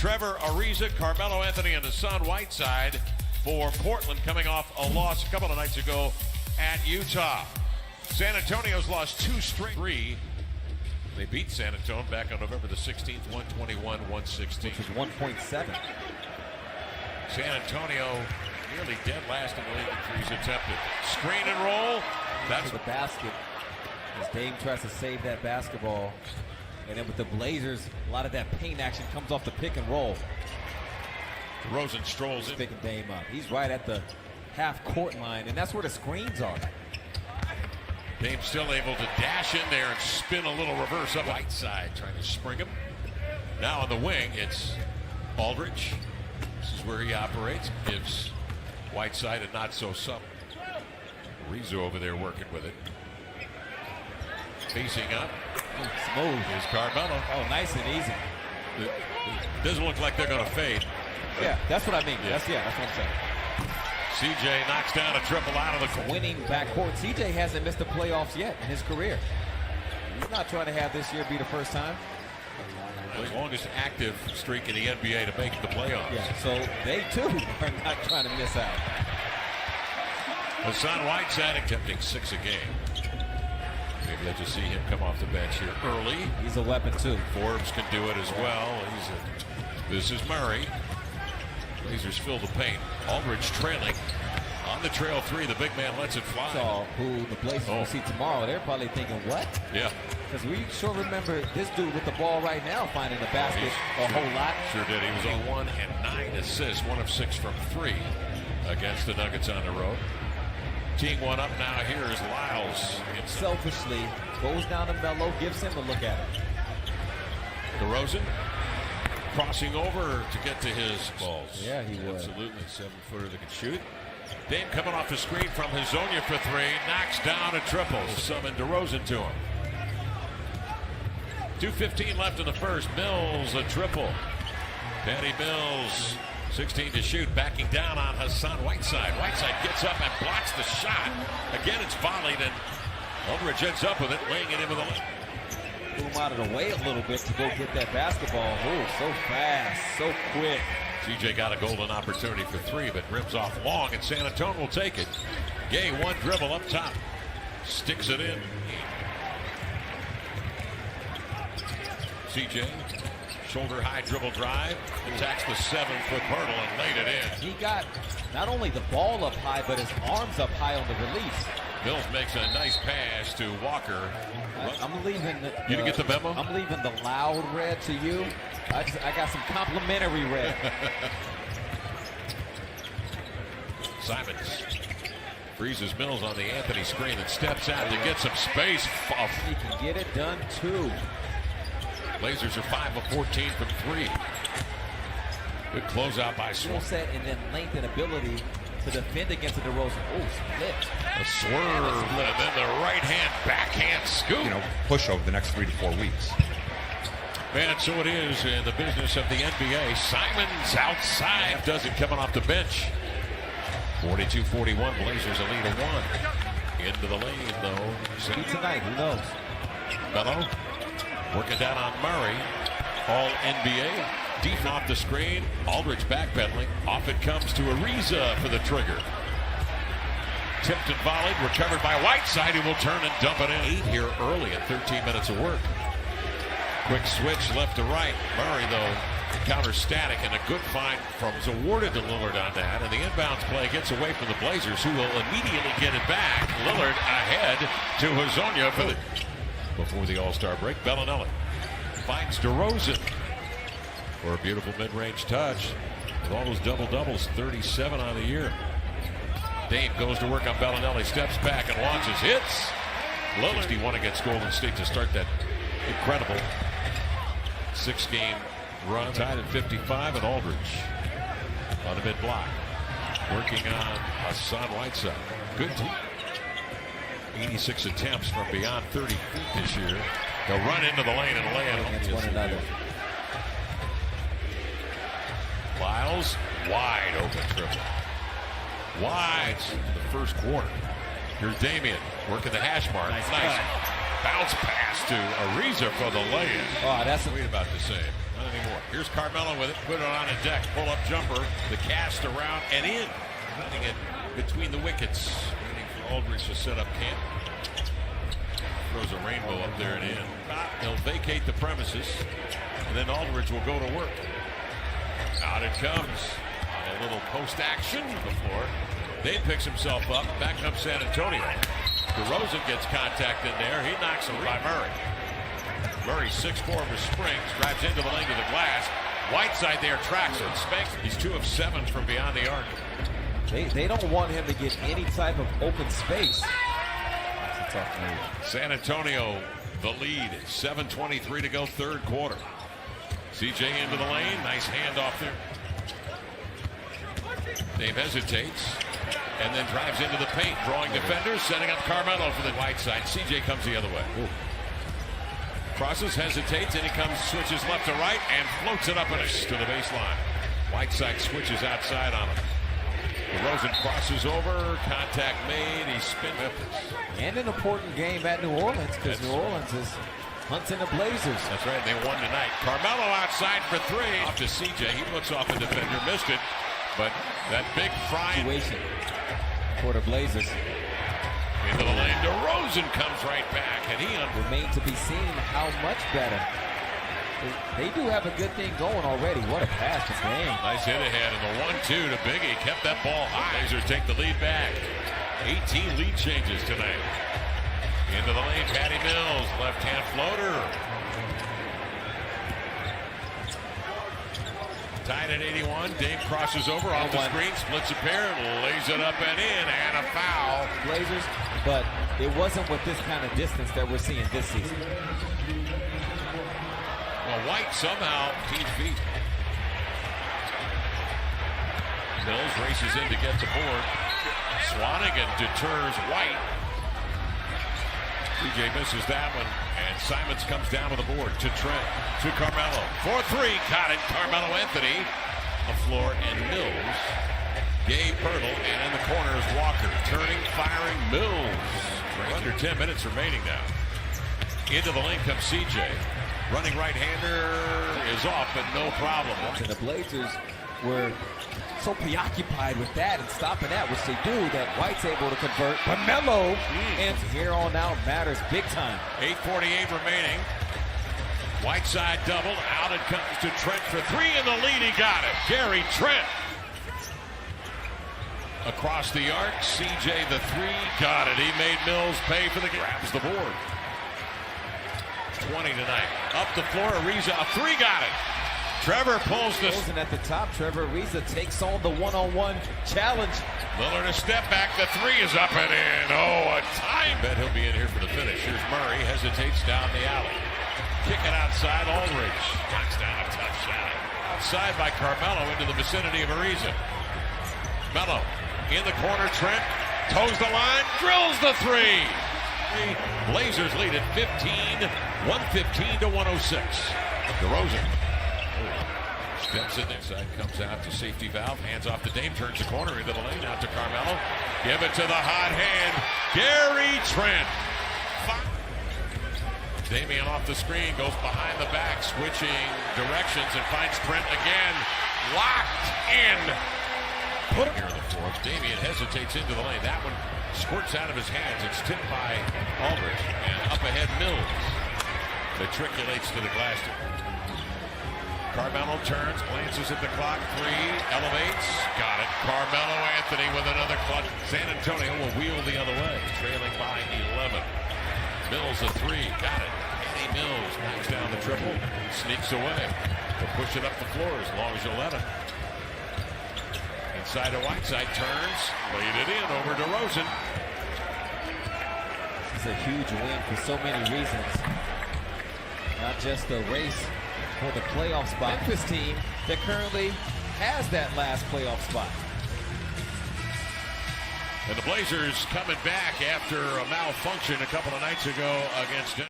Trevor Ariza, Carmelo Anthony, and Hassan Whiteside for Portland, coming off a loss a couple of nights ago at Utah. San Antonio's lost 2 straight. They beat San Antonio back on November the 16th, 121-116. Which is 1.7. San Antonio nearly dead last in the league in threes attempted. Screen and roll. That's the basket. As Dame tries to save that basketball. And then with the Blazers, a lot of that paint action comes off the pick and roll. Rosen strolls in. Picking Dame up. He's right at the half-court line, and that's where the screens are. Dame still able to dash in there and spin a little reverse up. Whiteside trying to spring him. Now on the wing, it's Aldridge. This is where he operates. Gives Whiteside a not-so-subtle. Ariza over there working with it. Facing up. Smooth. Is Carmelo. Oh, nice and easy. It doesn't look like they're going to fade. Yeah, that's what I mean. Yeah. That's what I'm saying. CJ knocks down a triple out of the court. Winning backcourt. CJ hasn't missed the playoffs yet in his career. He's not trying to have this year be the first time. The longest active streak in the NBA to make the playoffs. Yeah, so they too are not trying to miss out. Hassan Whiteside attempting 6 a game. Maybe let's just see him come off the bench here early. He's a weapon too. Forbes can do it as well. This is Murray. Blazers fill the paint. Aldridge trailing. On the trail 3, the big man lets it fly. Saw who the Blazers will see tomorrow. They're probably thinking, what? Yeah. Because we sure remember this dude with the ball right now finding the basket a whole lot. Sure did. He was on 1 and 9 assists, 1 of 6 from 3 against the Nuggets on the road. Teeing one up now here is Lyles. Selfishly goes down to Melo, gives him a look at it. DeRozan crossing over to get to his balls. Yeah, he was. Absolutely. 7-footer that can shoot. Dame coming off the screen from Hazonia for 3. Knocks down a triple. Summon DeRozan to him. 2:15 left in the first. Mills a triple. Patty Mills, 16 to shoot. Backing down on Hassan Whiteside. Whiteside gets up and blocks the shot. Again, it's volleyed, and Aldridge ends up with it, laying it in with a left. Move him out of the way a little bit to go get that basketball. Oh, so fast, so quick. CJ got a golden opportunity for 3, but rims off long, and San Antonio will take it. Gay, 1 dribble up top. Sticks it in. CJ, shoulder high dribble drive. Attacks the 7-foot hurdle and laid it in. He got not only the ball up high, but his arms up high on the release. Mills makes a nice pass to Walker. I'm leaving. You didn't get the memo? I'm leaving the loud red to you. I got some complimentary red. Simons freezes Mills on the Anthony screen and steps out to get some space. He can get it done too. Blazers are 5 of 14 from 3. Good closeout by Swan. Set and then length and ability to defend against the DeRozan. Oh, split. A swerve, and then the right hand backhand scoop. Push over the next 3 to 4 weeks. Man, so it is in the business of the NBA. Simons outside, doesn't coming off the bench. 42-41, Blazers a lead of 1. Into the lane, though. Maybe tonight, who knows? Melo working down on Murray. All NBA. Deep off the screen. Aldridge backpedaling. Off it comes to Ariza for the trigger. Tipped and volleyed. Recovered by Whiteside, who will turn and dump it in. 8 here early in 13 minutes of work. Quick switch left to right. Murray, though, counter static, and a good find was awarded to Lillard on that. And the inbounds play gets away from the Blazers, who will immediately get it back. Lillard ahead to Hazonia for the before the All-Star break. Bellinelli finds DeRozan for a beautiful mid-range touch. With all those double-doubles, 37 on the year. Dame goes to work on Bellinelli, steps back and launches, hits. Lillard 61 against Golden State to start that incredible 6-game run. Tied at 55, and Aldridge on the mid-block. Working on Hassan Whiteside. Good team. 86 attempts from beyond 30 feet this year. They'll run into the lane and lay it home. One another. Lyles, wide open triple. Wide in the first quarter. Here's Damian working the hash mark. Nice bounce pass to Ariza for the lay-in. Oh, that's Wait about the same. Not anymore. Here's Carmelo with it. Put it on a deck. Pull-up jumper. The cast around and in. Putting it between the wickets. Waiting for Aldridge to set up camp. Throws a rainbow up there and in. He'll vacate the premises. And then Aldridge will go to work. Out it comes. A little post action to the floor. Dave picks himself up. Back comes San Antonio. DeRozan gets contact in there. He knocks him by Murray. Murray 6'4" with springs. Drives into the lane of the glass. Whiteside there tracks it. Spanks. He's 2 of 7 from beyond the arc. They don't want him to get any type of open space. That's a tough move. San Antonio, the lead. 7:23 to go, third quarter. CJ into the lane. Nice handoff there. Dave hesitates and then drives into the paint, drawing defenders, setting up Carmelo for the Whiteside. CJ comes the other way. Ooh. Crosses, hesitates, and he comes, switches left to right, and floats it up and to the baseline. Whiteside switches outside on him. DeRozan crosses over, contact made, he spins up. And an important game at New Orleans, because New Orleans is hunting the Blazers. That's right, they won tonight. Carmelo outside for 3. Off to CJ, he looks off the defender, missed it. But that big frying situation for the Blazers. Into the lane, DeRozan comes right back, and he remains to be seen how much better. They do have a good thing going already. What a pass to game. Nice hit ahead, and the 1-2 to Biggie kept that ball high. Blazers take the lead back. 18 lead changes tonight. Into the lane, Patty Mills, left-hand floater. Tied at 81. Dame crosses over off the screen, splits a pair, lays it up and in, and a foul. Blazers, but it wasn't with this kind of distance that we're seeing this season. Well, White somehow keeps feet. Mills races in to get the board. Swanigan deters White. CJ misses that one, and Simons comes down to the board to Trent, to Carmelo. 4-3, got it. Carmelo Anthony, the floor, and Mills. Gabe Pirtle, and in the corner is Walker. Turning, firing, Mills. Under 10 minutes remaining now. Into the lane comes CJ. Running right-hander is off, but no problem. And the Blazers were so preoccupied with that and stopping that, which they do, that White's able to convert. Carmelo, and here on out matters big time. 8:48 remaining. Whiteside doubled. Out it comes to Trent for 3 in the lead. He got it. Gary Trent. Across the arc. CJ the 3. Got it. He made Mills pay for the grabs the board. 20 tonight. Up the floor. Ariza, a 3. Got it. Trevor pulls this. At the top, Trevor Ariza takes on the one-on-one challenge. Lillard a step back. The 3 is up and in. Oh, a time. Bet he'll be in here for the finish. Here's Murray. Hesitates down the alley. Kick it outside. Aldridge knocks down a tough shot. Outside by Carmelo into the vicinity of Ariza. Melo in the corner. Trent toes the line. Drills the 3. Blazers lead at 15. 115 to 106. DeRozan. Steps in there, side comes out to safety valve, hands off to Dame, turns the corner into the lane, out to Carmelo. Give it to the hot hand, Gary Trent. Damian off the screen, goes behind the back, switching directions and finds Trent again. Locked in. Put here on the fourth. Damian hesitates into the lane. That one squirts out of his hands. It's tipped by Aldridge. And up ahead, Mills. Matriculates to the glass. Carmelo turns, glances at the clock. 3, elevates, got it. Carmelo Anthony with another clutch. San Antonio will wheel the other way, trailing by 11. Mills a 3, got it. Eddie Mills knocks down the triple, sneaks away. He'll push it up the floor as long as you let him. Inside to Whiteside, turns, laid it in over DeRozan. It's a huge win for so many reasons. Not just the race for the playoff spot. Memphis team that currently has that last playoff spot. And the Blazers coming back after a malfunction a couple of nights ago against